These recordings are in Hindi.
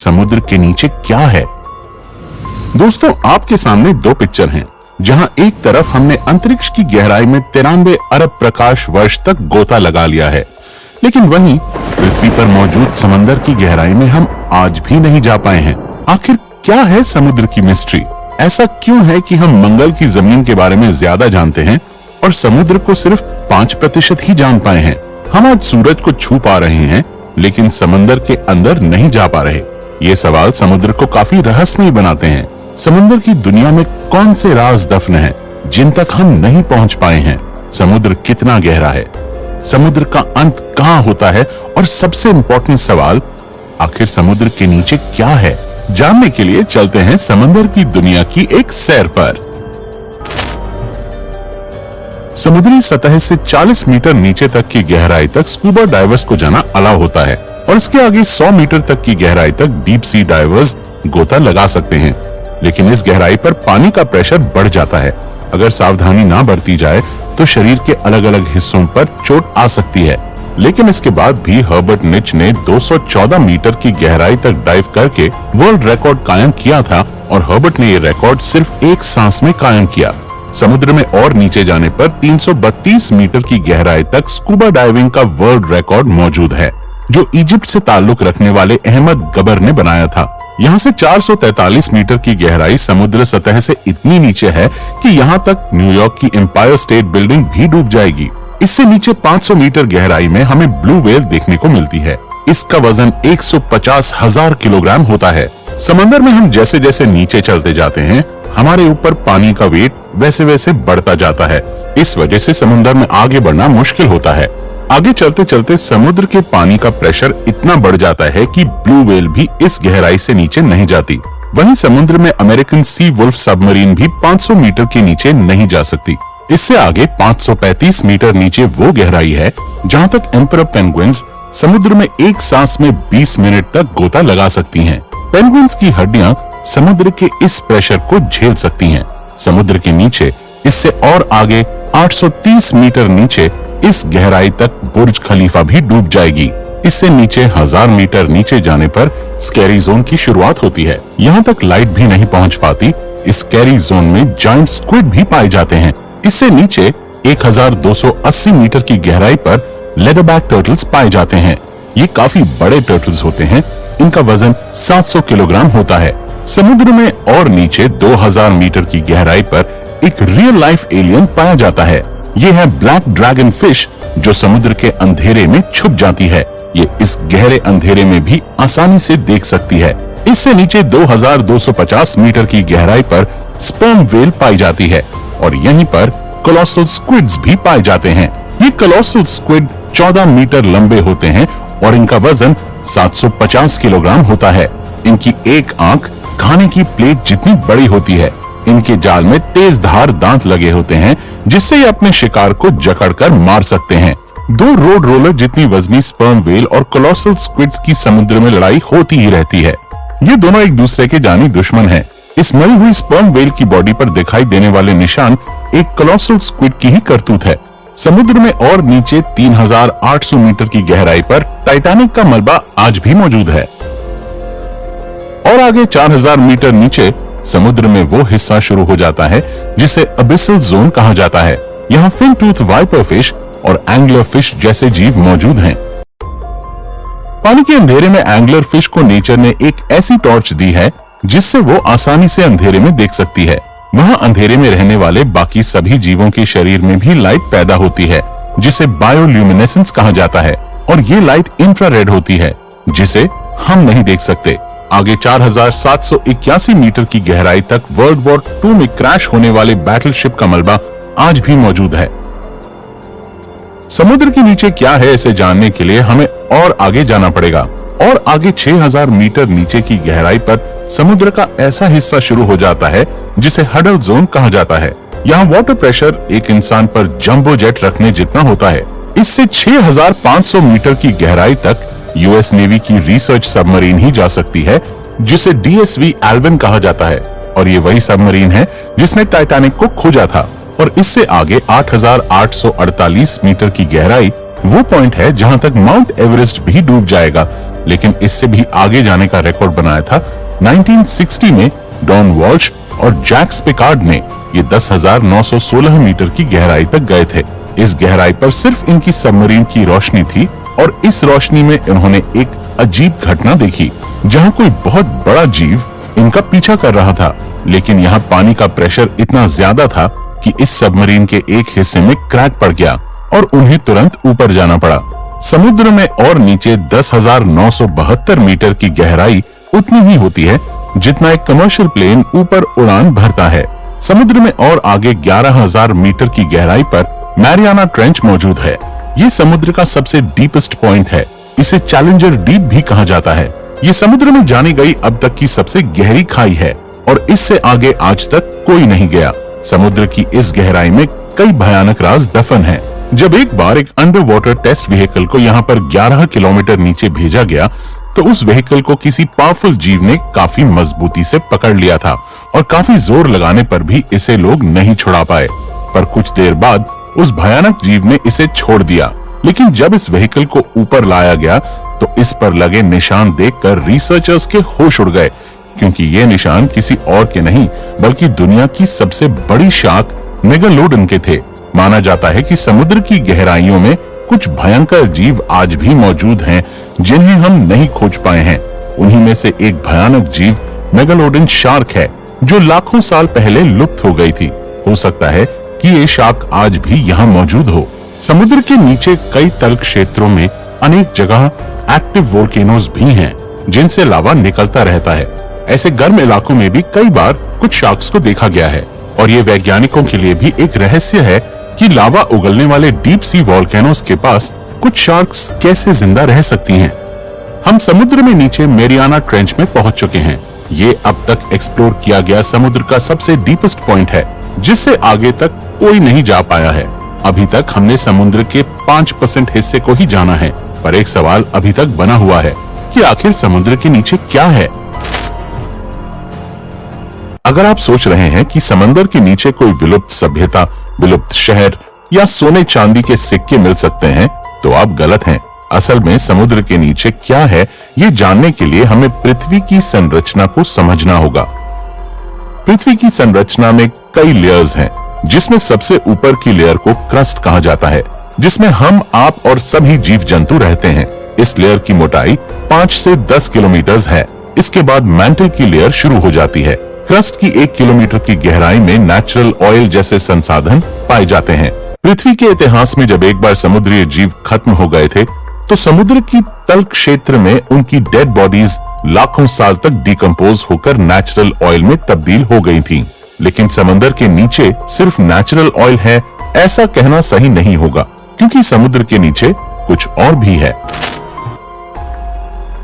समुद्र के नीचे क्या है। दोस्तों, आपके सामने दो पिक्चर हैं, जहां एक तरफ हमने अंतरिक्ष की गहराई में 93 अरब प्रकाश वर्ष तक गोता लगा लिया है, लेकिन वहीं पृथ्वी पर मौजूद समंदर की गहराई में हम आज भी नहीं जा पाए हैं। आखिर क्या है समुद्र की मिस्ट्री? ऐसा क्यों है कि हम मंगल की जमीन के बारे में ज्यादा जानते हैं और समुद्र को सिर्फ 5% ही जान पाए हैं? हम आज सूरज को छू पा रहे हैं, लेकिन समंदर के अंदर नहीं जा पा रहे। ये सवाल समुद्र को काफी रहस्यमय बनाते हैं। समुद्र की दुनिया में कौन से राज दफन हैं, जिन तक हम नहीं पहुंच पाए हैं? समुद्र कितना गहरा है? समुद्र का अंत कहां होता है? और सबसे इम्पोर्टेंट सवाल, आखिर समुद्र के नीचे क्या है? जानने के लिए चलते हैं समंदर की दुनिया की एक सैर पर। समुद्री सतह से 40 मीटर नीचे तक की गहराई तक स्कूबा डाइवर्स को जाना अलाउ होता है और इसके आगे 100 मीटर तक की गहराई तक डीप सी डाइवर्स गोता लगा सकते हैं। लेकिन इस गहराई पर पानी का प्रेशर बढ़ जाता है। अगर सावधानी ना बरती जाए तो शरीर के अलग अलग हिस्सों पर चोट आ सकती है। लेकिन इसके बाद भी हर्बर्ट निच ने 214 मीटर की गहराई तक डाइव करके वर्ल्ड रिकॉर्ड कायम किया था और हर्बर्ट ने ये रिकॉर्ड सिर्फ एक सांस में कायम किया। समुद्र में और नीचे जाने पर 332 मीटर की गहराई तक स्कूबा डाइविंग का वर्ल्ड रिकॉर्ड मौजूद है, जो इजिप्ट से ताल्लुक रखने वाले अहमद गबर ने बनाया था। यहाँ से 443 मीटर की गहराई समुद्र सतह से इतनी नीचे है कि यहाँ तक न्यूयॉर्क की एम्पायर स्टेट बिल्डिंग भी डूब जाएगी। इससे नीचे 500 मीटर गहराई में हमें ब्लू व्हेल देखने को मिलती है। इसका वजन 150,000 किलोग्राम होता है। समंदर में हम जैसे जैसे नीचे चलते जाते हैं, हमारे ऊपर पानी का वेट वैसे वैसे बढ़ता जाता है। इस वजह से समुद्र में आगे बढ़ना मुश्किल होता है। आगे चलते चलते समुद्र के पानी का प्रेशर इतना बढ़ जाता है कि ब्लू व्हेल भी इस गहराई से नीचे नहीं जाती। वहीं समुद्र में अमेरिकन सी वुल्फ सबमरीन भी 500 मीटर के नीचे नहीं जा सकती। इससे आगे 535 मीटर नीचे वो गहराई है जहां तक एम्परर पेंगुइन्स समुद्र में एक सांस में 20 मिनट तक गोता लगा सकती हैं। पेंगुइन्स की हड्डियां समुद्र के इस प्रेशर को झेल सकती हैं। समुद्र के नीचे इससे और आगे 830 मीटर नीचे इस गहराई तक बुर्ज खलीफा भी डूब जाएगी। इससे नीचे 1000 मीटर नीचे जाने पर स्कैरी जोन की शुरुआत होती है। यहाँ तक लाइट भी नहीं पहुँच पाती। इस स्कैरी जोन में जायंट स्क्विड भी पाए जाते हैं। इससे नीचे 1280 मीटर की गहराई पर लेदरबैक टर्टल्स पाए जाते हैं। ये काफी बड़े टर्टल्स होते हैं। इनका वजन 700 किलोग्राम होता है। समुद्र में और नीचे 2000 मीटर की गहराई पर एक रियल लाइफ एलियन पाया जाता है। ये है ब्लैक ड्रैगन फिश, जो समुद्र के अंधेरे में छुप जाती है। ये इस गहरे अंधेरे में भी आसानी से देख सकती है। इससे नीचे 2250 मीटर की गहराई पर स्पर्म व्हेल पाई जाती है और यहीं पर कोलोसल स्क्विड्स भी पाए जाते हैं। ये कोलोसल स्क्विड 14 मीटर लंबे होते हैं और इनका वजन 750 किलोग्राम होता है। इनकी एक आंख खाने की प्लेट जितनी बड़ी होती है। इनके जाल में तेज धार दांत लगे होते हैं, जिससे ये अपने शिकार को जकड़कर मार सकते हैं। दो रोड रोलर जितनी वजनी स्पर्म व्हेल और कोलोसल स्क्विड्स की समुद्र में लड़ाई होती ही रहती है। ये दोनों एक दूसरे के जानी दुश्मन हैं। इस मरी हुई स्पर्म व्हेल की बॉडी पर दिखाई देने वाले निशान एक कोलोसल स्क्विड की ही करतूत है। समुद्र में और नीचे 3800 मीटर की गहराई पर टाइटैनिक का मलबा आज भी मौजूद है और आगे 4000 मीटर नीचे समुद्र में वो हिस्सा शुरू हो जाता है जिसे अबिसल जोन कहा जाता है। यहाँ फिन टूथ वाइपर फिश और एंगलर फिश जैसे जीव मौजूद हैं। पानी के अंधेरे में एंगलर फिश को नेचर ने एक ऐसी टॉर्च दी है जिससे वो आसानी से अंधेरे में देख सकती है। वहाँ अंधेरे में रहने वाले बाकी सभी जीवों के शरीर में भी लाइट पैदा होती है, जिसे बायोल्यूमिनेसेंस कहा जाता है और ये लाइट इंफ्रारेड होती है, जिसे हम नहीं देख सकते। आगे 4781 मीटर की गहराई तक वर्ल्ड वॉर 2 में क्रैश होने वाले बैटलशिप का मलबा आज भी मौजूद है। समुद्र के नीचे क्या है, इसे जानने के लिए हमें और आगे जाना पड़ेगा और आगे 6000 मीटर नीचे की गहराई पर समुद्र का ऐसा हिस्सा शुरू हो जाता है जिसे हडल जोन कहा जाता है। यहाँ वाटर प्रेशर एक इंसान पर जंबो जेट रखने जितना होता है। इससे 6500 मीटर की गहराई तक यूएस नेवी की रिसर्च सबमरीन ही जा सकती है, जिसे डीएसवी एल्विन कहा जाता है और ये वही सबमरीन है जिसने टाइटैनिक को खोजा था। और इससे आगे 8848 मीटर की गहराई वो पॉइंट है जहां तक माउंट एवरेस्ट भी डूब जाएगा, लेकिन इससे भी आगे जाने का रिकॉर्ड बनाया था 1960 में डॉन वॉल्श और जैक्स पिकार्ड ने। ये 10,916 मीटर की गहराई तक गए थे। इस गहराई पर सिर्फ इनकी सबमरीन की रोशनी थी और इस रोशनी में इन्होंने एक अजीब घटना देखी, जहां कोई बहुत बड़ा जीव इनका पीछा कर रहा था। लेकिन यहाँ पानी का प्रेशर इतना ज्यादा था कि इस सबमरीन के एक हिस्से में क्रैक पड़ गया और उन्हें तुरंत ऊपर जाना पड़ा। समुद्र में और नीचे 10,972 मीटर की गहराई उतनी ही होती है जितना एक कमर्शियल प्लेन ऊपर उड़ान भरता है। समुद्र में और आगे 11,000 मीटर की गहराई पर मैरियाना ट्रेंच मौजूद है। ये समुद्र का सबसे डीपेस्ट पॉइंट है। इसे चैलेंजर डीप भी कहा जाता है। ये समुद्र में जानी गई अब तक की सबसे गहरी खाई है और इससे आगे आज तक कोई नहीं गया। समुद्र की इस गहराई में कई भयानक राज दफन हैं। जब एक बार एक अंडर वाटर टेस्ट व्हीकल को यहाँ पर 11 किलोमीटर नीचे भेजा गया तो उस व्हीकल को किसी पावरफुल जीव ने काफी मजबूती से पकड़ लिया था और काफी जोर लगाने पर भी इसे लोग नहीं छुड़ा पाए। पर कुछ देर बाद उस भयानक जीव ने इसे छोड़ दिया। लेकिन जब इस व्हीकल को ऊपर लाया गया तो इस पर लगे निशान देखकर रिसर्चर्स के होश उड़ गए, क्योंकि ये निशान किसी और के नहीं बल्कि दुनिया की सबसे बड़ी शार्क मेगालोडन के थे। माना जाता है कि समुद्र की गहराइयों में कुछ भयंकर जीव आज भी मौजूद हैं जिन्हें हम नहीं खोज पाए हैं। उन्हीं में से एक भयानक जीव मेगालोडन शार्क है जो लाखों साल पहले लुप्त हो गई थी। हो सकता है कि ये शार्क आज भी यहाँ मौजूद हो। समुद्र के नीचे कई तल क्षेत्रों में अनेक जगह एक्टिव वोल्केनोज भी हैं जिनसे लावा निकलता रहता है। ऐसे गर्म इलाकों में भी कई बार कुछ शार्क्स को देखा गया है और ये वैज्ञानिकों के लिए भी एक रहस्य है कि लावा उगलने वाले डीप सी वोल्केनोज के पास कुछ शार्क्स कैसे जिंदा रह सकती हैं। हम समुद्र में नीचे मैरियाना ट्रेंच में पहुंच चुके हैं। ये अब तक एक्सप्लोर किया गया समुद्र का सबसे डीपेस्ट पॉइंट है जिससे आगे तक कोई नहीं जा पाया है। अभी तक हमने समुद्र के 5% हिस्से को ही जाना है, पर एक सवाल अभी तक बना हुआ है कि आखिर समुद्र के नीचे क्या है। अगर आप सोच रहे हैं कि समंदर के नीचे कोई विलुप्त सभ्यता, विलुप्त शहर या सोने चांदी के सिक्के मिल सकते हैं तो आप गलत हैं। असल में समुद्र के नीचे क्या है ये जानने के लिए हमें पृथ्वी की संरचना को समझना होगा। पृथ्वी की संरचना में कई लेयर्स हैं, जिसमें सबसे ऊपर की लेयर को क्रस्ट कहा जाता है, जिसमें हम, आप और सभी जीव जंतु रहते हैं। इस लेयर की मोटाई 5 से 10 किलोमीटर है। इसके बाद मैंटल की लेयर शुरू हो जाती है। क्रस्ट की 1 किलोमीटर की गहराई में नेचुरल ऑयल जैसे संसाधन पाए जाते हैं। पृथ्वी के इतिहास में जब एक बार समुद्री जीव खत्म हो गए थे तो समुद्र की तल क्षेत्र में उनकी डेड बॉडीज लाखों साल तक डिकम्पोज होकर नेचुरल ऑयल में तब्दील हो गई थी। लेकिन समंदर के नीचे सिर्फ नेचुरल ऑयल है ऐसा कहना सही नहीं होगा, क्योंकि समुद्र के नीचे कुछ और भी है।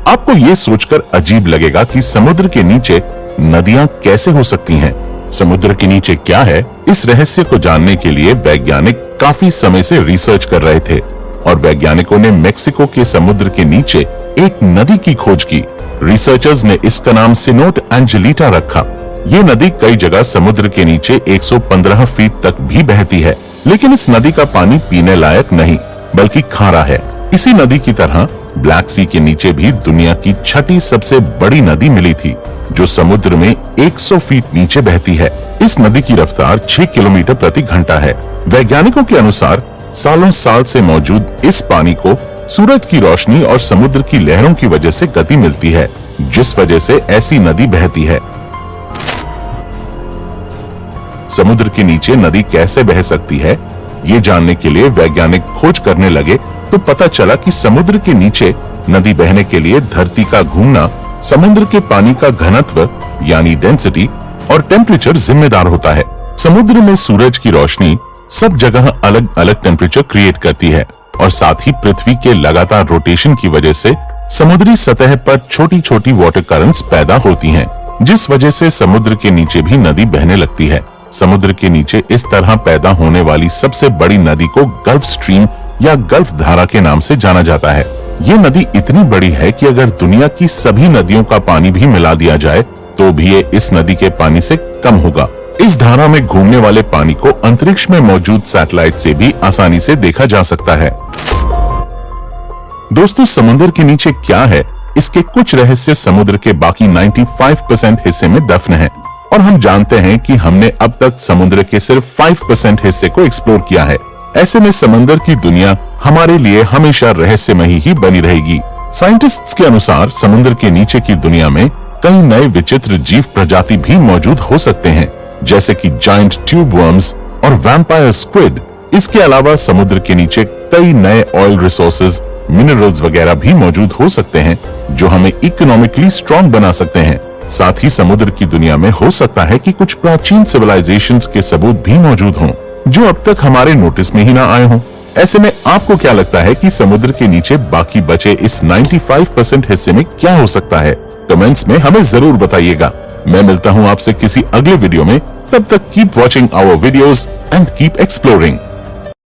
आपको ये सोचकर अजीब लगेगा कि समुद्र के नीचे नदियां कैसे हो सकती हैं। समुद्र के नीचे क्या है, इस रहस्य को जानने के लिए वैज्ञानिक काफी समय से रिसर्च कर रहे थे और वैज्ञानिकों ने मेक्सिको के समुद्र के नीचे एक नदी की खोज की। रिसर्चर्स ने इसका नाम सिनोट एंजेलिटा रखा। ये नदी कई जगह समुद्र के नीचे 115 फीट तक भी बहती है, लेकिन इस नदी का पानी पीने लायक नहीं बल्कि खारा है। इसी नदी की तरह ब्लैक सी के नीचे भी दुनिया की 6ठी सबसे बड़ी नदी मिली थी जो समुद्र में 100 फीट नीचे बहती है। इस नदी की रफ्तार 6 किलोमीटर प्रति घंटा है। वैज्ञानिकों के अनुसार सालों साल से मौजूद इस पानी को सूरज की रोशनी और समुद्र की लहरों की वजह से गति मिलती है, जिस वजह से ऐसी नदी बहती है। समुद्र के नीचे नदी कैसे बह सकती है, ये जानने के लिए वैज्ञानिक खोज करने लगे तो पता चला कि समुद्र के नीचे नदी बहने के लिए धरती का घूमना, समुद्र के पानी का घनत्व यानी डेंसिटी और टेम्परेचर जिम्मेदार होता है। समुद्र में सूरज की रोशनी सब जगह अलग अलग टेम्परेचर क्रिएट करती है और साथ ही पृथ्वी के लगातार रोटेशन की वजह से समुद्री सतह पर छोटी छोटी वाटर करंट्स पैदा होती हैं, जिस वजह से समुद्र के नीचे भी नदी बहने लगती है। समुद्र के नीचे इस तरह पैदा होने वाली सबसे बड़ी नदी को गल्फ स्ट्रीम या गल्फ धारा के नाम से जाना जाता है। ये नदी इतनी बड़ी है कि अगर दुनिया की सभी नदियों का पानी भी मिला दिया जाए तो भी ये इस नदी के पानी से कम होगा। इस धारा में घूमने वाले पानी को अंतरिक्ष में मौजूद सैटेलाइट से भी आसानी से देखा जा सकता है। दोस्तों, समुद्र के नीचे क्या है इसके कुछ रहस्य समुद्र के बाकी 95% हिस्से में दफन है और हम जानते हैं कि हमने अब तक समुद्र के सिर्फ 5% हिस्से को एक्सप्लोर किया है। ऐसे में समंदर की दुनिया हमारे लिए हमेशा रहस्यमयी ही बनी रहेगी। साइंटिस्ट्स के अनुसार समुद्र के नीचे की दुनिया में कई नए विचित्र जीव प्रजाति भी मौजूद हो सकते हैं, जैसे कि जायंट ट्यूब वर्म्स और वैम्पायर स्क्विड। इसके अलावा समुद्र के नीचे कई नए ऑयल रिसोर्सेज, मिनरल्स वगैरह भी मौजूद हो सकते हैं जो हमें इकोनॉमिकली स्ट्रॉन्ग बना सकते हैं। साथ ही समुद्र की दुनिया में हो सकता है कि कुछ प्राचीन सिविलाइजेशंस के सबूत भी मौजूद हों जो अब तक हमारे नोटिस में ही ना आए हों। ऐसे में आपको क्या लगता है कि समुद्र के नीचे बाकी बचे इस 95% हिस्से में क्या हो सकता है? कमेंट्स में हमें जरूर बताइएगा। मैं मिलता हूं आपसे किसी अगले वीडियो में। तब तक keep watching our videos and keep exploring.